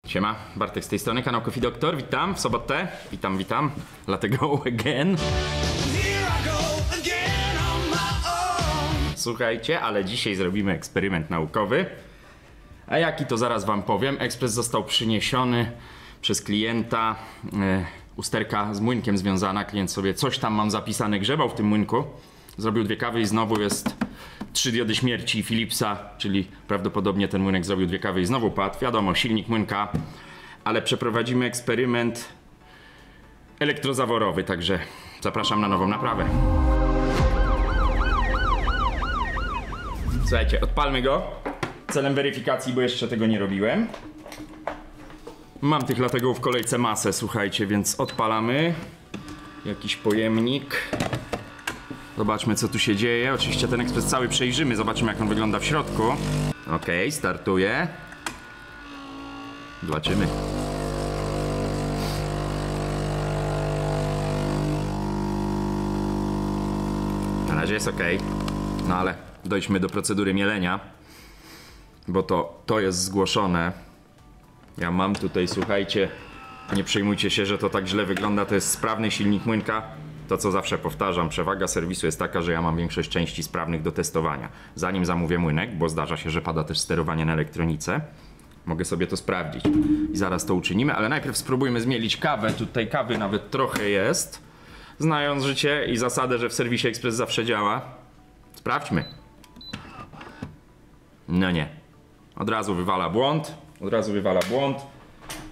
Siema, Bartek z tej strony, kanał Coffee Doctor, witam w sobotę, witam, dlatego again. Słuchajcie, ale dzisiaj zrobimy eksperyment naukowy. A jaki to zaraz wam powiem. Ekspres został przyniesiony przez klienta, usterka z młynkiem związana, klient sobie coś tam mam zapisane grzebał w tym młynku. Zrobił 2 kawy i znowu jest 3 diody śmierci Philipsa, czyli prawdopodobnie ten młynek zrobił 2 kawy i znowu padł. Wiadomo, silnik młynka, ale przeprowadzimy eksperyment elektrozaworowy, także zapraszam na nową naprawę. Słuchajcie, odpalmy go celem weryfikacji, bo jeszcze tego nie robiłem. Mam tych dlatego w kolejce masę, słuchajcie, więc odpalamy. Jakiś pojemnik. Zobaczmy, co tu się dzieje. Oczywiście ten ekspres cały przejrzymy, zobaczymy, jak on wygląda w środku. Ok, startuje. Zobaczymy. Na razie jest ok. No ale dojdźmy do procedury mielenia, bo to jest zgłoszone. Ja mam tutaj, słuchajcie, nie przejmujcie się, że to tak źle wygląda. To jest sprawny silnik młynka. To, co zawsze powtarzam, przewaga serwisu jest taka, że ja mam większość części sprawnych do testowania. Zanim zamówię młynek, bo zdarza się, że pada też sterowanie na elektronice, mogę sobie to sprawdzić i zaraz to uczynimy, ale najpierw spróbujmy zmielić kawę. Tutaj kawy nawet trochę jest. Znając życie i zasadę, że w serwisie ekspres zawsze działa. Sprawdźmy. No nie. Od razu wywala błąd.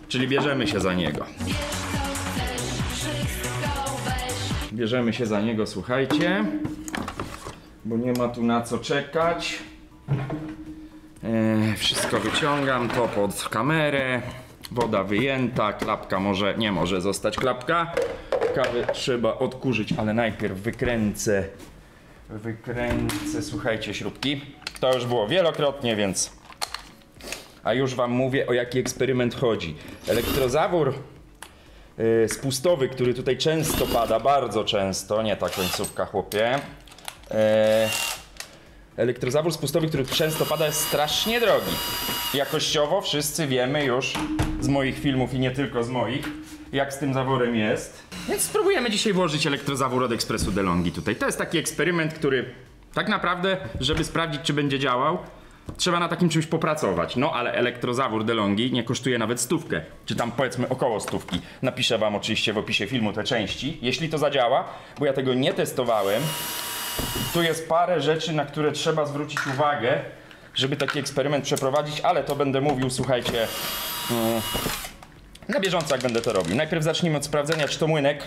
Czyli bierzemy się za niego. Bierzemy się za niego, słuchajcie, bo nie ma tu na co czekać. Wszystko wyciągam, to pod kamerę. Woda wyjęta, klapka nie może zostać klapka. Kawę trzeba odkurzyć, ale najpierw wykręcę, słuchajcie, śrubki. To już było wielokrotnie, więc... A już wam mówię, o jaki eksperyment chodzi. Elektrozawór spustowy, który tutaj często pada, bardzo często, nie ta końcówka, chłopie. Elektrozawór spustowy, który często pada, jest strasznie drogi. Jakościowo wszyscy wiemy już z moich filmów i nie tylko z moich, jak z tym zaworem jest. Więc spróbujemy dzisiaj włożyć elektrozawór od Expressu DeLonghi tutaj. To jest taki eksperyment, który tak naprawdę, żeby sprawdzić, czy będzie działał, trzeba na takim czymś popracować. No ale elektrozawór DeLonghi nie kosztuje nawet 100, czy tam powiedzmy około 100. Napiszę wam oczywiście w opisie filmu te części, jeśli to zadziała, bo ja tego nie testowałem. Tu jest parę rzeczy, na które trzeba zwrócić uwagę, żeby taki eksperyment przeprowadzić, ale to będę mówił, słuchajcie, na bieżąco, jak będę to robił. Najpierw zacznijmy od sprawdzenia, czy to młynek,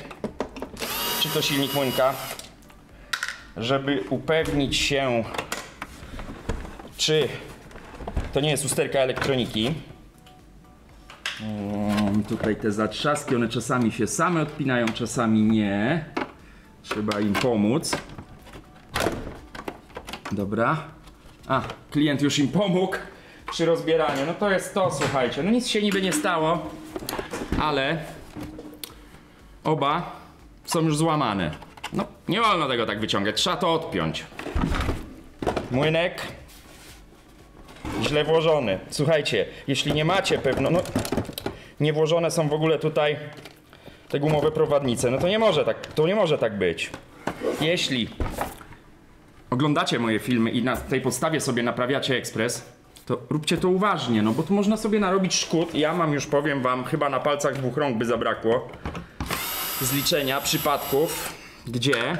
czy to silnik młynka, żeby upewnić się, czy to nie jest usterka elektroniki. Tutaj te zatrzaski, one czasami się same odpinają, czasami nie. Trzeba im pomóc. Dobra. A, klient już im pomógł przy rozbieraniu. No to jest to, słuchajcie. No nic się niby nie stało, ale oba są już złamane. No, nie wolno tego tak wyciągać. Trzeba to odpiąć. Młynek źle włożony. Słuchajcie, jeśli nie macie pewno, no nie włożone są w ogóle tutaj te gumowe prowadnice, no to nie może tak być. Jeśli oglądacie moje filmy i na tej podstawie sobie naprawiacie ekspres, to róbcie to uważnie, no bo tu można sobie narobić szkód. Ja mam, już powiem wam, chyba na palcach 2 rąk by zabrakło zliczenia przypadków, gdzie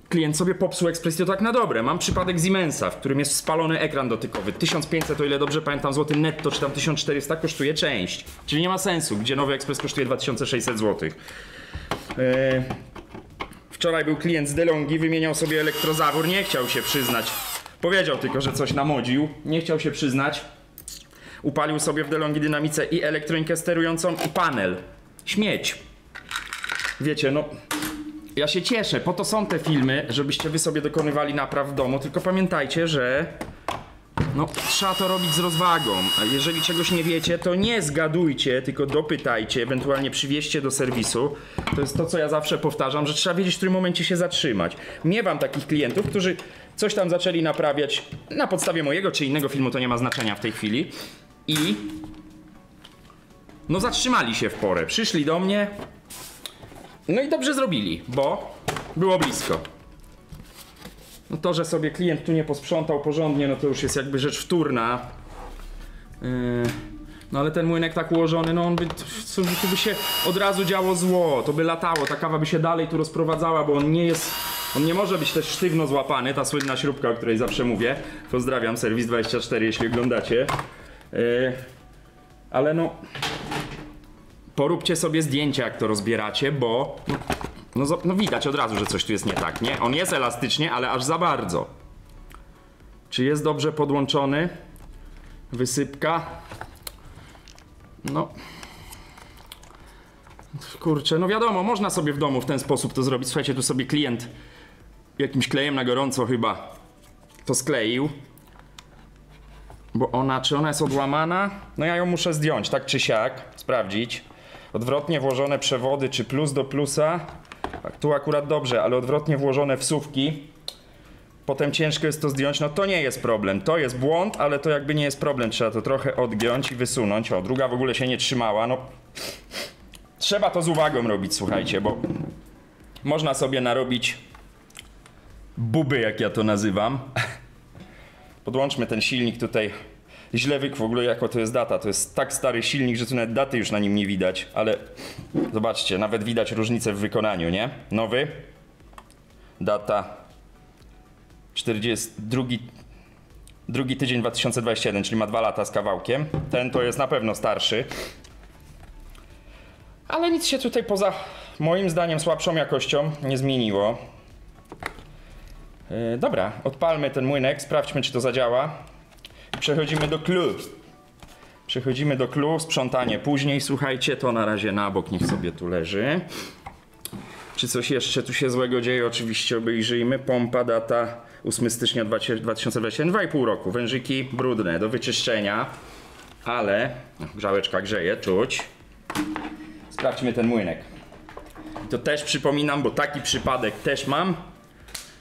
klient sobie popsuł ekspres, to tak na dobre. Mam przypadek Siemensa, w którym jest spalony ekran dotykowy. 1500, o ile dobrze pamiętam, złoty netto, czy tam 1400 kosztuje część. Czyli nie ma sensu, gdzie nowy ekspres kosztuje 2600 zł. Wczoraj był klient z DeLonghi, wymieniał sobie elektrozawór, nie chciał się przyznać. Powiedział tylko, że coś namodził, nie chciał się przyznać. Upalił sobie w DeLonghi dynamice i elektronikę sterującą, i panel. Śmieć. Wiecie, no... Ja się cieszę, po to są te filmy, żebyście wy sobie dokonywali napraw w domu, tylko pamiętajcie, że No, trzeba to robić z rozwagą. A jeżeli czegoś nie wiecie, to nie zgadujcie, tylko dopytajcie, ewentualnie przywieźcie do serwisu. To jest to, co ja zawsze powtarzam, że trzeba wiedzieć, w którym momencie się zatrzymać. Miewam takich klientów, którzy coś tam zaczęli naprawiać na podstawie mojego czy innego filmu, to nie ma znaczenia w tej chwili. I no zatrzymali się w porę, przyszli do mnie, no i dobrze zrobili, bo było blisko. No to, że sobie klient tu nie posprzątał porządnie, no to już jest jakby rzecz wtórna. No ale ten młynek tak ułożony, no on by, tu by się od razu działo zło, to by latało, ta kawa by się dalej tu rozprowadzała, bo on nie może być też sztywno złapany, ta słynna śrubka, o której zawsze mówię. Pozdrawiam, Serwis24, jeśli oglądacie. Ale no, poróbcie sobie zdjęcia, jak to rozbieracie, bo no widać od razu, że coś tu jest nie tak, nie? On jest elastycznie, ale aż za bardzo. Czy jest dobrze podłączony? Wysypka? No. Kurczę, no wiadomo, można sobie w domu w ten sposób to zrobić. Słuchajcie, tu sobie klient jakimś klejem na gorąco chyba to skleił. Bo czy ona jest odłamana? No ja ją muszę zdjąć, tak czy siak, sprawdzić. Odwrotnie włożone przewody, czy plus do plusa. Tak, tu akurat dobrze, ale odwrotnie włożone wsówki. Potem ciężko jest to zdjąć, no to nie jest problem. To jest błąd, ale to jakby nie jest problem. Trzeba to trochę odgiąć i wysunąć. O, druga w ogóle się nie trzymała, no. Trzeba to z uwagą robić, słuchajcie, bo można sobie narobić buby, jak ja to nazywam. Podłączmy ten silnik tutaj. Źle w ogóle jako to jest data. To jest tak stary silnik, że tu nawet daty już na nim nie widać. Ale zobaczcie, nawet widać różnicę w wykonaniu, nie? Nowy. Data drugi tydzień 2021, czyli ma 2 lata z kawałkiem. Ten to jest na pewno starszy. Ale nic się tutaj poza moim zdaniem słabszą jakością nie zmieniło. Dobra, odpalmy ten młynek, sprawdźmy, czy to zadziała. Przechodzimy do clou. Przechodzimy do clou, sprzątanie później, słuchajcie, to na razie na bok, niech sobie tu leży. Czy coś jeszcze tu się złego dzieje? Oczywiście obejrzyjmy. Pompa, data 8 stycznia 2021, 2,5 roku. Wężyki brudne, do wyczyszczenia. Ale grzałeczka grzeje, czuć. Sprawdźmy ten młynek. To też przypominam, bo taki przypadek też mam.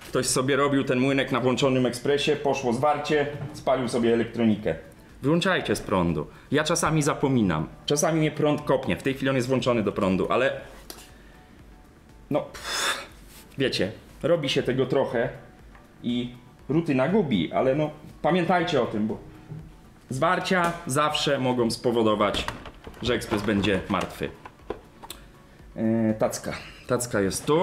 Ktoś sobie robił ten młynek na włączonym ekspresie, poszło zwarcie, spalił sobie elektronikę. Wyłączajcie z prądu. Ja czasami zapominam. Czasami mnie prąd kopnie. W tej chwili on jest włączony do prądu, ale no, wiecie, robi się tego trochę i rutyna gubi, ale no, pamiętajcie o tym, bo zwarcia zawsze mogą spowodować, że ekspres będzie martwy. Tacka jest tu.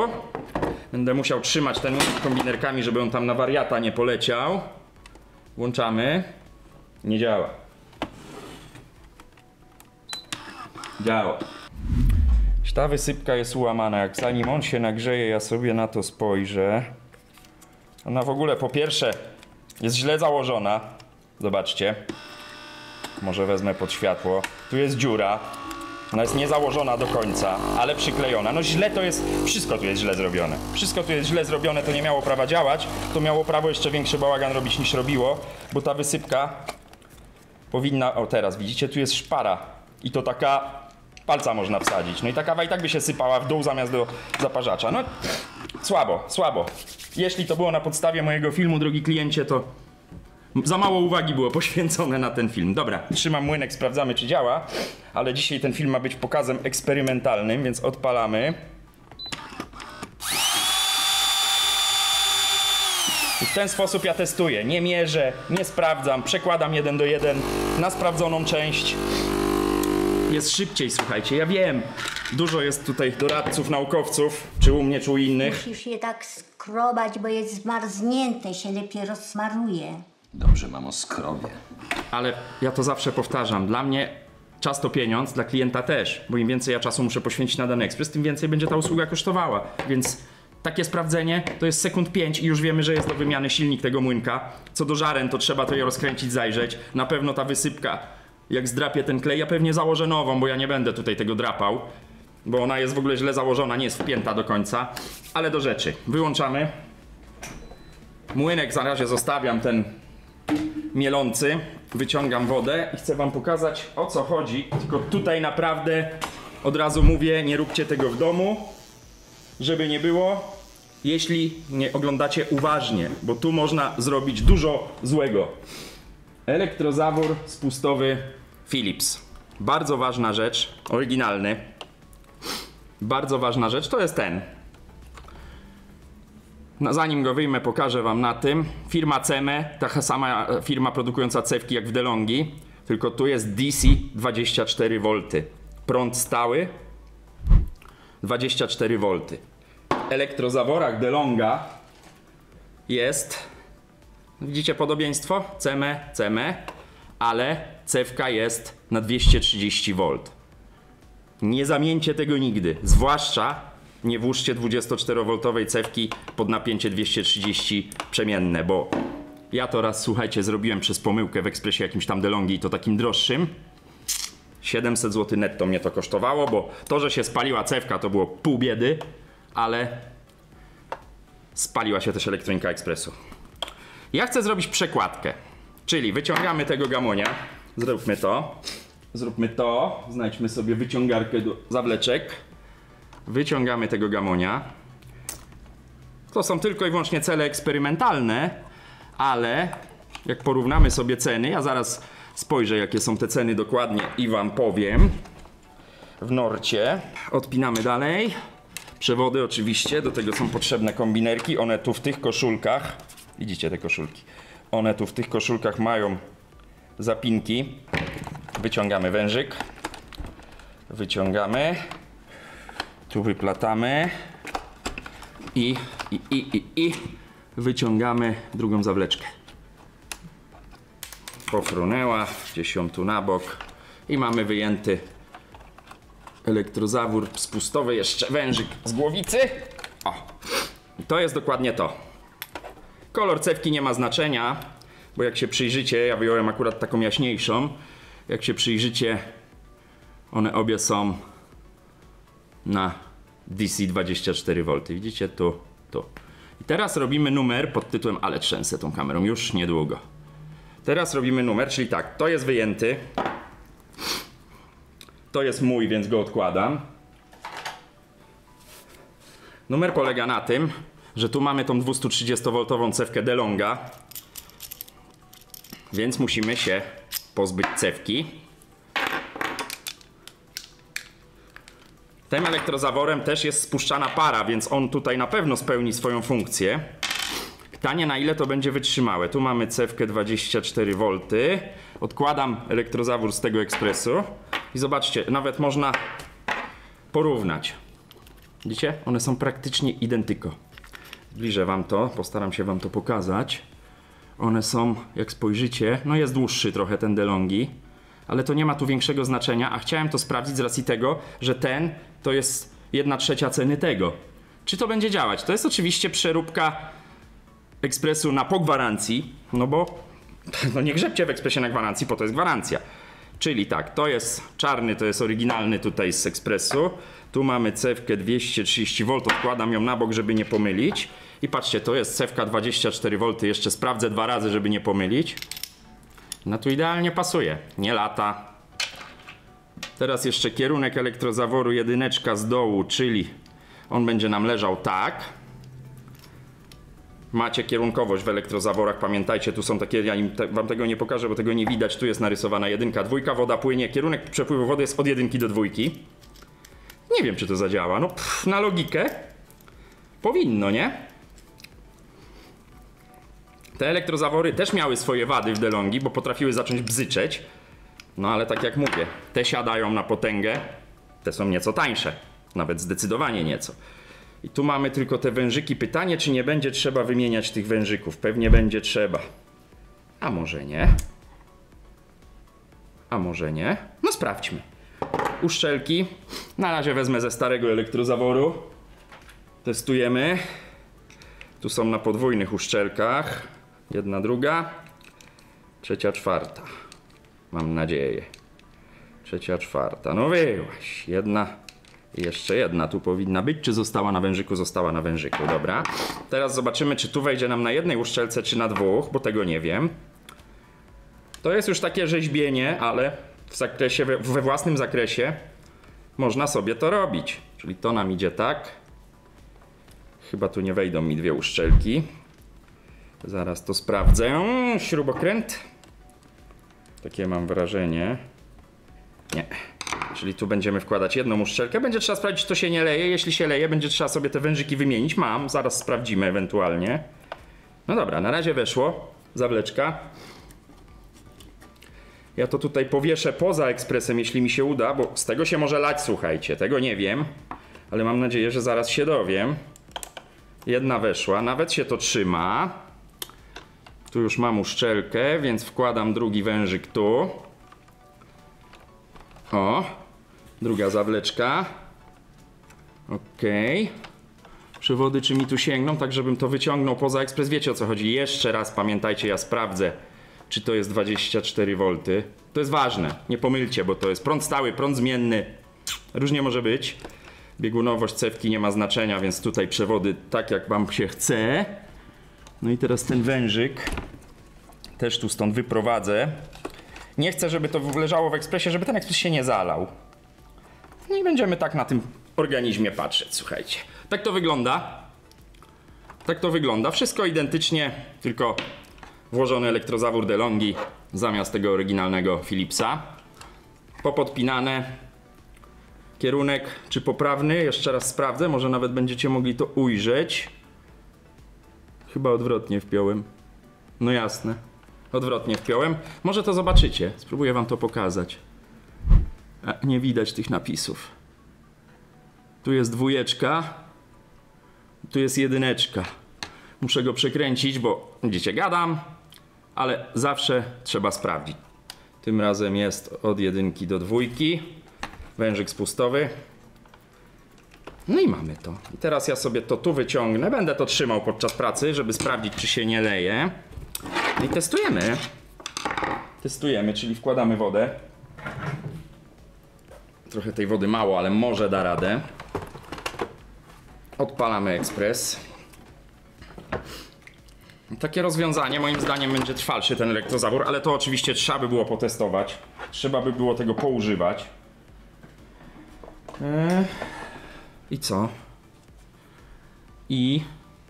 Będę musiał trzymać ten młynek kombinerkami, żeby on tam na wariata nie poleciał. Włączamy. Nie działa. Działa. Ta wysypka jest ułamana. Jak zanim on się nagrzeje, ja sobie na to spojrzę. Ona w ogóle po pierwsze jest źle założona. Zobaczcie. Może wezmę pod światło. Tu jest dziura. Ona jest niezałożona do końca, ale przyklejona. No źle to jest, wszystko tu jest źle zrobione. Wszystko tu jest źle zrobione, to nie miało prawa działać. To miało prawo jeszcze większy bałagan robić niż robiło, bo ta wysypka powinna, o teraz widzicie, tu jest szpara. I to taka, palca można wsadzić. No i ta kawa i tak by się sypała w dół zamiast do zaparzacza. No słabo. Jeśli to było na podstawie mojego filmu, drogi kliencie, to za mało uwagi było poświęcone na ten film. Dobra, trzymam młynek, sprawdzamy, czy działa. Ale dzisiaj ten film ma być pokazem eksperymentalnym, więc odpalamy. I w ten sposób ja testuję. Nie mierzę, nie sprawdzam, przekładam 1 do 1 na sprawdzoną część. Jest szybciej, słuchajcie, ja wiem. Dużo jest tutaj doradców, naukowców, czy u mnie, czy u innych. Musisz je tak skrobać, bo jest zmarznięte, się lepiej rozsmaruje. Dobrze, mamo, skrobię. Ale ja to zawsze powtarzam. Dla mnie czas to pieniądz, dla klienta też. Bo im więcej ja czasu muszę poświęcić na dany ekspres, tym więcej będzie ta usługa kosztowała. Więc takie sprawdzenie to jest sekund 5 i już wiemy, że jest do wymiany silnik tego młynka. Co do żaren, to trzeba to je rozkręcić, zajrzeć. Na pewno ta wysypka, jak zdrapię ten klej, ja pewnie założę nową, bo ja nie będę tutaj tego drapał. Bo ona jest w ogóle źle założona, nie jest wpięta do końca. Ale do rzeczy. Wyłączamy. Młynek na razie zostawiam ten mielący, wyciągam wodę i chcę wam pokazać, o co chodzi. Tylko tutaj naprawdę od razu mówię, nie róbcie tego w domu, żeby nie było, jeśli nie oglądacie uważnie, bo tu można zrobić dużo złego. Elektrozawór spustowy Philips. Bardzo ważna rzecz, oryginalny. Bardzo ważna rzecz to jest ten. No, zanim go wyjmę, pokażę wam na tym. Firma Ceme, taka sama firma produkująca cewki jak w DeLonghi, tylko tu jest DC 24V. Prąd stały 24V. W elektrozaworach DeLongha jest, widzicie podobieństwo? Ceme, ale cewka jest na 230V. Nie zamieńcie tego nigdy, zwłaszcza nie włóżcie 24V cewki pod napięcie 230 przemienne, bo ja to raz, słuchajcie, zrobiłem przez pomyłkę w ekspresie jakimś tam DeLonghi i to takim droższym. 700 zł netto mnie to kosztowało, bo to, że się spaliła cewka, to było pół biedy, ale spaliła się też elektronika ekspresu. Ja chcę zrobić przekładkę, czyli wyciągamy tego gamonia, zróbmy to, znajdźmy sobie wyciągarkę do zawleczek, wyciągamy tego gamonia. To są tylko i wyłącznie cele eksperymentalne, ale jak porównamy sobie ceny, ja zaraz spojrzę, jakie są te ceny dokładnie i wam powiem w Norcie. Odpinamy dalej. Przewody oczywiście, do tego są potrzebne kombinerki. One tu w tych koszulkach, widzicie te koszulki, one tu w tych koszulkach mają zapinki. Wyciągamy wężyk. Wyciągamy. Tu wyplatamy. I wyciągamy drugą zawleczkę. Pofrunęła, gdzieś ją tu na bok. I mamy wyjęty elektrozawór spustowy, jeszcze wężyk z głowicy. O, to jest dokładnie to. Kolor cewki nie ma znaczenia, bo jak się przyjrzycie, ja wyjąłem akurat taką jaśniejszą. Jak się przyjrzycie, one obie są na DC 24V. Widzicie? Tu. I teraz robimy numer pod tytułem, ale trzęsę tą kamerą, już niedługo. Teraz robimy numer, czyli tak, to jest wyjęty. To jest mój, więc go odkładam. Numer polega na tym, że tu mamy tą 230V cewkę DeLongha, więc musimy się pozbyć cewki. Tym elektrozaworem też jest spuszczana para, więc on tutaj na pewno spełni swoją funkcję. Pytanie, na ile to będzie wytrzymałe. Tu mamy cewkę 24V. Odkładam elektrozawór z tego ekspresu i zobaczcie, nawet można porównać. Widzicie? One są praktycznie identyko. Zbliżę wam to, postaram się wam to pokazać. One są, jak spojrzycie, no jest dłuższy trochę ten DeLonghi, ale to nie ma tu większego znaczenia, a chciałem to sprawdzić z racji tego, że ten to jest 1/3 ceny tego. Czy to będzie działać? To jest oczywiście przeróbka ekspresu na po gwarancji, no bo no nie grzebcie w ekspresie na gwarancji, po to jest gwarancja. Czyli tak, to jest czarny, to jest oryginalny tutaj z ekspresu. Tu mamy cewkę 230V, odkładam ją na bok, żeby nie pomylić. I patrzcie, to jest cewka 24V, jeszcze sprawdzę 2 razy, żeby nie pomylić. No tu idealnie pasuje, nie lata. Teraz jeszcze kierunek elektrozaworu, jedyneczka z dołu, czyli on będzie nam leżał tak. Macie kierunkowość w elektrozaworach, pamiętajcie, tu są takie, ja wam tego nie pokażę, bo tego nie widać, tu jest narysowana 1, 2, woda płynie, kierunek przepływu wody jest od 1 do 2. Nie wiem, czy to zadziała, no na logikę powinno, nie? Te elektrozawory też miały swoje wady w DeLonghi, bo potrafiły zacząć bzyczeć, no ale tak jak mówię, te siadają na potęgę, te są nieco tańsze, nawet zdecydowanie nieco. I tu mamy tylko te wężyki. Pytanie, czy nie będzie trzeba wymieniać tych wężyków. Pewnie będzie trzeba. A może nie? A może nie? No sprawdźmy. Uszczelki. Na razie wezmę ze starego elektrozaworu. Testujemy. Tu są na podwójnych uszczelkach. Jedna, druga. Trzecia, czwarta. Mam nadzieję. Trzecia, czwarta. No wyłaś. Jedna. I jeszcze jedna tu powinna być, czy została na wężyku? Została na wężyku, dobra. Teraz zobaczymy, czy tu wejdzie nam na jednej uszczelce, czy na 2, bo tego nie wiem. To jest już takie rzeźbienie, ale w zakresie, we własnym zakresie można sobie to robić. Czyli to nam idzie tak. Chyba tu nie wejdą mi dwie uszczelki. Zaraz to sprawdzę. Śrubokręt. Takie mam wrażenie. Nie. Czyli tu będziemy wkładać jedną uszczelkę. Będzie trzeba sprawdzić, czy to się nie leje. Jeśli się leje, będzie trzeba sobie te wężyki wymienić. Mam, zaraz sprawdzimy ewentualnie. No dobra, na razie weszło. Zawleczka. Ja to tutaj powieszę poza ekspresem, jeśli mi się uda, bo z tego się może lać, słuchajcie. Tego nie wiem, ale mam nadzieję, że zaraz się dowiem. Jedna weszła, nawet się to trzyma. Tu już mam uszczelkę, więc wkładam drugi wężyk tu. O, druga zawleczka. Okej. Przewody czy mi tu sięgną, tak żebym to wyciągnął poza ekspres. Wiecie, o co chodzi. Jeszcze raz pamiętajcie, ja sprawdzę, czy to jest 24V. To jest ważne, nie pomylcie, bo to jest prąd stały, prąd zmienny. Różnie może być. Biegunowość cewki nie ma znaczenia, więc tutaj przewody tak jak wam się chce. No i teraz ten wężyk też tu stąd wyprowadzę. Nie chcę, żeby to leżało w ekspresie, żeby ten ekspres się nie zalał. No i będziemy tak na tym organizmie patrzeć, słuchajcie. Tak to wygląda. Tak to wygląda. Wszystko identycznie, tylko włożony elektrozawór DeLonghi zamiast tego oryginalnego Philipsa. Popodpinane. Kierunek czy poprawny? Jeszcze raz sprawdzę, może nawet będziecie mogli to ujrzeć. Chyba odwrotnie wpiąłem. No jasne. Odwrotnie wpiąłem. Może to zobaczycie. Spróbuję wam to pokazać. A, nie widać tych napisów. Tu jest dwójeczka. Tu jest jedyneczka. Muszę go przekręcić, bo widzicie, gadam, ale zawsze trzeba sprawdzić. Tym razem jest od jedynki do dwójki. Wężyk spustowy. No i mamy to. I teraz ja sobie to tu wyciągnę. Będę to trzymał podczas pracy, żeby sprawdzić, czy się nie leje. No i testujemy. Testujemy, czyli wkładamy wodę. Trochę tej wody mało, ale może da radę. Odpalamy ekspres. Takie rozwiązanie moim zdaniem będzie trwalszy ten elektrozawór, ale to oczywiście trzeba by było potestować. Trzeba by było tego poużywać. I co? I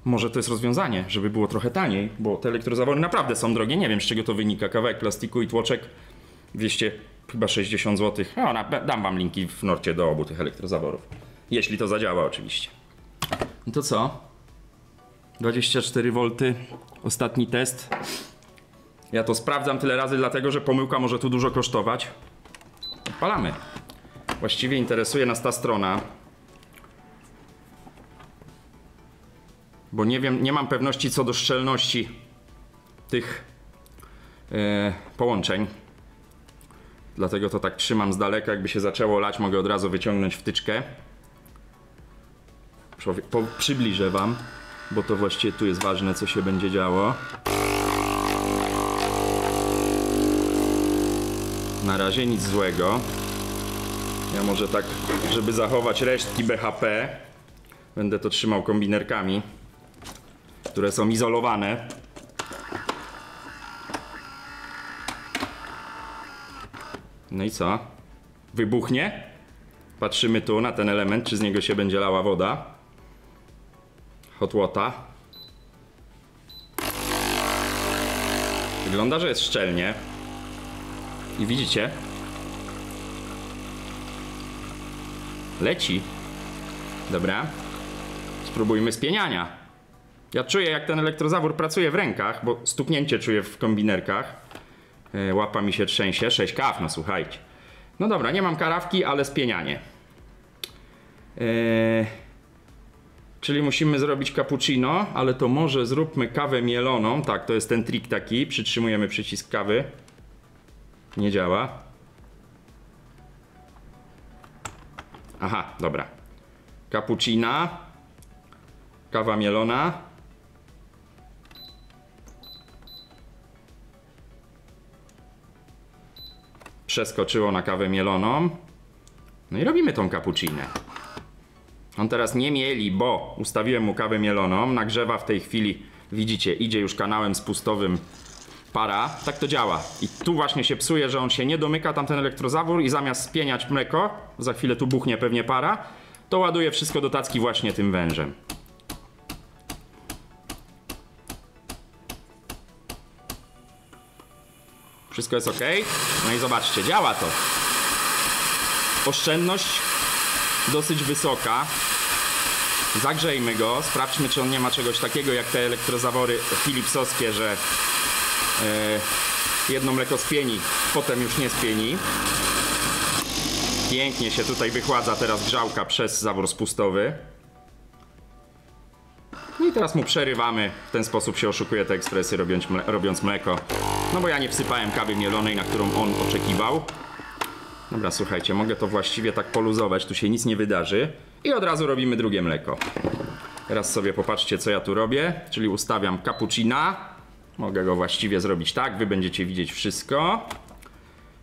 może to jest rozwiązanie, żeby było trochę taniej, bo te elektrozawory naprawdę są drogie. Nie wiem, z czego to wynika. Kawałek plastiku i tłoczek 260 zł. No, dam wam linki w norcie do obu tych elektrozaworów. Jeśli to zadziała oczywiście. I to co? 24V. Ostatni test. Ja to sprawdzam tyle razy, dlatego że pomyłka może tu dużo kosztować. Odpalamy. Właściwie interesuje nas ta strona. Bo nie wiem, nie mam pewności co do szczelności tych połączeń. Dlatego to tak trzymam z daleka. Jakby się zaczęło lać, mogę od razu wyciągnąć wtyczkę. Przybliżę wam, bo to właściwie tu jest ważne, co się będzie działo. Na razie nic złego. Ja może tak, żeby zachować resztki BHP, będę to trzymał kombinerkami, które są izolowane. No i co? Wybuchnie? Patrzymy tu na ten element, czy z niego się będzie lała woda. Hot water. Wygląda, że jest szczelnie. I widzicie? Leci. Dobra. Spróbujmy spieniania. Ja czuję, jak ten elektrozawór pracuje w rękach, bo stuknięcie czuję w kombinerkach. Łapa mi się trzęsie. 6 kaw, no słuchajcie. No dobra, nie mam karawki, ale spienianie. Czyli musimy zrobić cappuccino, ale to może zróbmy kawę mieloną. Tak, to jest ten trik taki. Przytrzymujemy przycisk kawy. Nie działa. Aha, dobra. Cappuccina. Kawa mielona. Przeskoczyło na kawę mieloną. No i robimy tą cappuccinę. On teraz nie mieli, bo ustawiłem mu kawę mieloną. Nagrzewa w tej chwili, widzicie, idzie już kanałem spustowym para, tak to działa. I tu właśnie się psuje, że on się nie domyka, tamten elektrozawór i zamiast spieniać mleko, za chwilę tu buchnie pewnie para, to ładuje wszystko do tacki właśnie tym wężem. Wszystko jest ok. No i zobaczcie, działa to. Oszczędność dosyć wysoka. Zagrzejmy go, sprawdźmy, czy on nie ma czegoś takiego jak te elektrozawory philipsowskie, że jedno mleko spieni, potem już nie spieni. Pięknie się tutaj wychładza teraz grzałka przez zawór spustowy. No i teraz mu przerywamy, w ten sposób się oszukuje te ekspresy robiąc mleko. No bo ja nie wsypałem kawy mielonej, na którą on oczekiwał. Dobra, słuchajcie, mogę to właściwie tak poluzować, tu się nic nie wydarzy. I od razu robimy drugie mleko. Teraz sobie popatrzcie, co ja tu robię. Czyli ustawiam cappuccina. Mogę go właściwie zrobić tak, wy będziecie widzieć wszystko.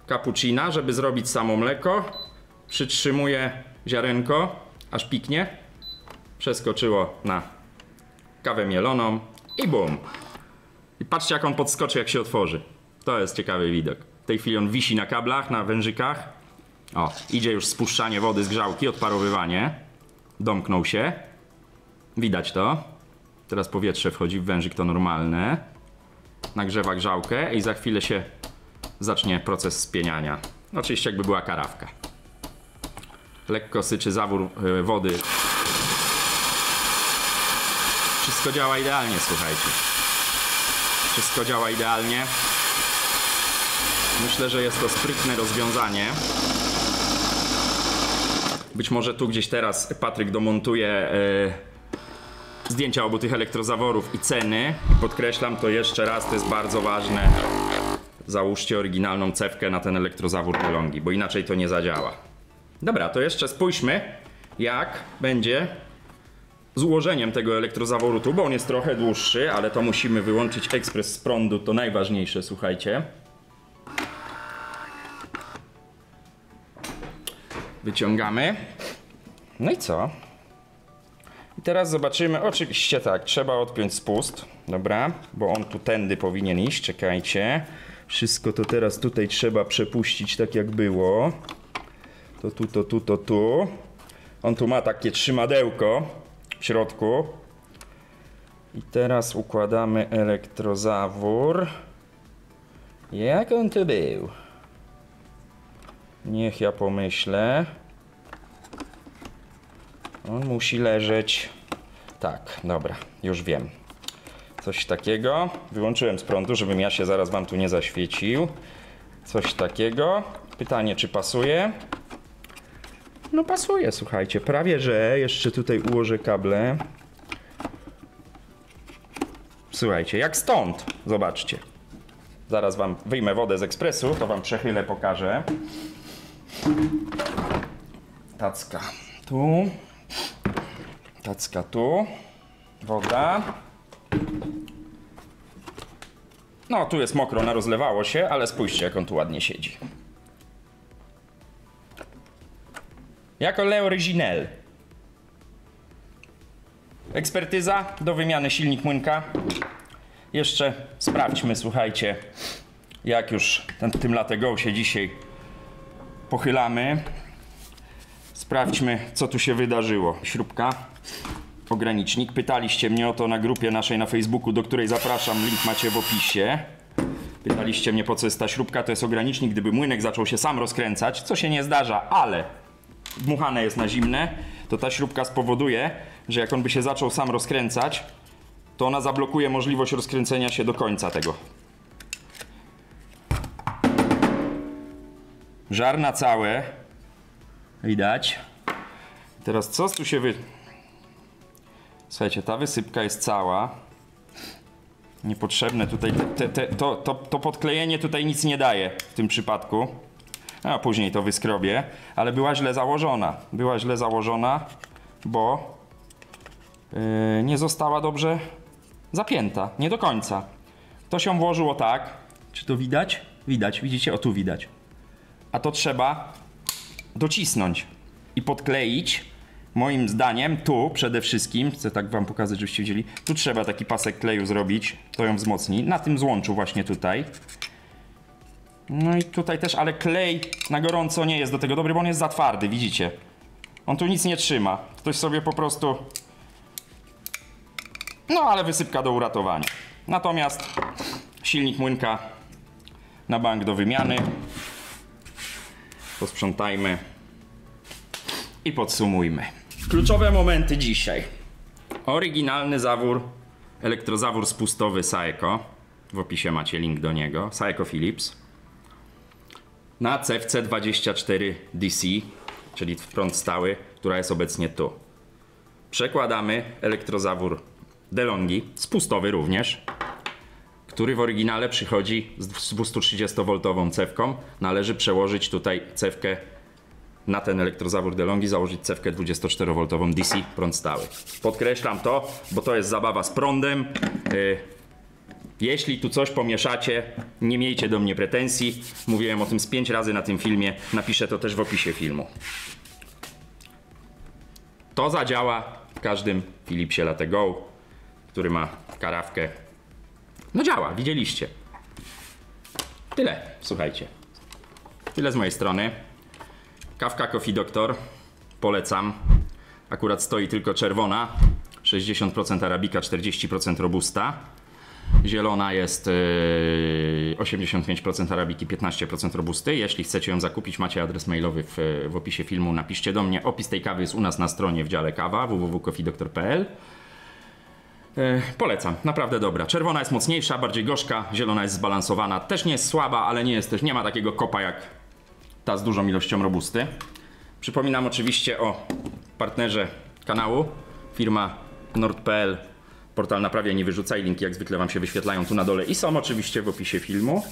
Cappuccina, żeby zrobić samo mleko. Przytrzymuję ziarenko, aż piknie. Przeskoczyło na kawę mieloną i bum. I patrzcie, jak on podskoczy, jak się otworzy. To jest ciekawy widok. W tej chwili on wisi na kablach, na wężykach. O, idzie już spuszczanie wody z grzałki, odparowywanie. Domknął się. Widać to. Teraz powietrze wchodzi w wężyk, to normalne. Nagrzewa grzałkę i za chwilę się zacznie proces spieniania. Oczywiście jakby była karawka. Lekko syczy zawór wody. Wszystko działa idealnie, słuchajcie. Wszystko działa idealnie. Myślę, że jest to sprytne rozwiązanie. Być może tu gdzieś teraz Patryk domontuje zdjęcia obu tych elektrozaworów i ceny. Podkreślam to jeszcze raz, to jest bardzo ważne. Załóżcie oryginalną cewkę na ten elektrozawór DeLonghi, bo inaczej to nie zadziała. Dobra, to jeszcze spójrzmy, jak będzie z ułożeniem tego elektrozaworu tu, bo on jest trochę dłuższy, ale to musimy wyłączyć ekspres z prądu, to najważniejsze, słuchajcie. Wyciągamy. No i co? I teraz zobaczymy, oczywiście tak, trzeba odpiąć spust, dobra, bo on tu tędy powinien iść, czekajcie. Wszystko to teraz tutaj trzeba przepuścić tak jak było. To tu, to tu, to tu. On tu ma takie trzymadełko w środku. I teraz układamy elektrozawór. Jak on tu był? Niech ja pomyślę. On musi leżeć. Tak, dobra, już wiem. Coś takiego. Wyłączyłem z prądu, żebym ja się zaraz wam tu nie zaświecił. Coś takiego. Pytanie, czy pasuje? No pasuje, słuchajcie. Prawie że. Jeszcze tutaj ułożę kable. Słuchajcie, jak stąd. Zobaczcie. Zaraz wam wyjmę wodę z ekspresu, to wam przechylę, pokażę. Tacka tu. Tacka tu. Woda. No, tu jest mokro, narozlewało się, ale spójrzcie, jak on tu ładnie siedzi. Jako Le Originel. Ekspertyza do wymiany silnik młynka. Jeszcze sprawdźmy, słuchajcie, jak już tym Latte Go się dzisiaj pochylamy. Sprawdźmy, co tu się wydarzyło. Śrubka, ogranicznik. Pytaliście mnie o to na grupie naszej na Facebooku, do której zapraszam, link macie w opisie. Pytaliście mnie, po co jest ta śrubka. To jest ogranicznik, gdyby młynek zaczął się sam rozkręcać, co się nie zdarza, ale dmuchane jest na zimne, to ta śrubka spowoduje, że jak on by się zaczął sam rozkręcać, to ona zablokuje możliwość rozkręcenia się do końca tego. Żar na całe. Widać. Teraz co tu się Słuchajcie, ta wysypka jest cała. Niepotrzebne tutaj. To podklejenie tutaj nic nie daje w tym przypadku. A później to wyskrobię. Ale była źle założona. Była źle założona, bo nie została dobrze zapięta. Nie do końca. To się włożyło tak. Czy to widać? Widać, widzicie? O, tu widać. A to trzeba docisnąć i podkleić Moim zdaniem tu przede wszystkim, chcę tak wam pokazać, żebyście widzieli, tu trzeba taki pasek kleju zrobić, to ją wzmocni, na tym złączu właśnie tutaj. No i tutaj też, ale klej na gorąco nie jest do tego dobry, bo on jest za twardy, widzicie. On tu nic nie trzyma, ktoś sobie po prostu... No ale wysypka do uratowania. Natomiast silnik młynka na bank do wymiany. Posprzątajmy i podsumujmy. Kluczowe momenty dzisiaj. Oryginalny zawór, elektrozawór spustowy Saeco. W opisie macie link do niego. Saeco Philips. Na cewce 24 DC, czyli prąd stały, która jest obecnie tu. Przekładamy elektrozawór DeLonghi, spustowy również, który w oryginale przychodzi z 230V cewką. Należy przełożyć tutaj cewkę na ten elektrozawór DeLonghi, założyć cewkę 24V DC, prąd stały. Podkreślam to, bo to jest zabawa z prądem. Jeśli tu coś pomieszacie, nie miejcie do mnie pretensji. Mówiłem o tym z 5 razy na tym filmie, napiszę to też w opisie filmu. To zadziała w każdym Philipsie Latte Go, który ma karawkę. No działa, widzieliście. Tyle, słuchajcie. Tyle z mojej strony. Kawka Coffee Doctor, polecam. Akurat stoi tylko czerwona, 60% arabika, 40% robusta. Zielona jest 85% arabiki, 15% robusty. Jeśli chcecie ją zakupić, macie adres mailowy w opisie filmu. Napiszcie do mnie. Opis tej kawy jest u nas na stronie w dziale kawa www.coffeedoctor.pl. Polecam, naprawdę dobra. Czerwona jest mocniejsza, bardziej gorzka, zielona jest zbalansowana. Też nie jest słaba, ale nie ma takiego kopa jak ta z dużą ilością robusty. Przypominam oczywiście o partnerze kanału, firma Nord.pl. Portal Naprawiaj, nie wyrzucaj, linki jak zwykle wam się wyświetlają tu na dole i są oczywiście w opisie filmu.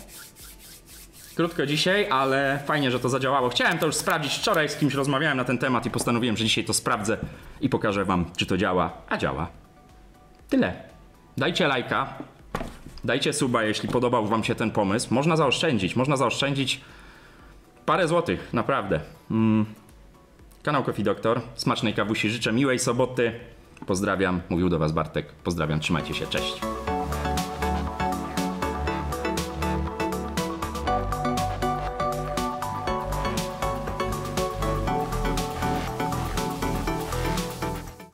Krótko dzisiaj, ale fajnie, że to zadziałało. Chciałem to już sprawdzić, wczoraj z kimś rozmawiałem na ten temat i postanowiłem, że dzisiaj to sprawdzę i pokażę wam, czy to działa, a działa. Tyle. Dajcie lajka, dajcie suba, jeśli podobał wam się ten pomysł. Można zaoszczędzić parę złotych, naprawdę. Kanał Coffee Doctor, smacznej kawusi życzę, miłej soboty. Pozdrawiam, mówił do was Bartek. Pozdrawiam, trzymajcie się, cześć.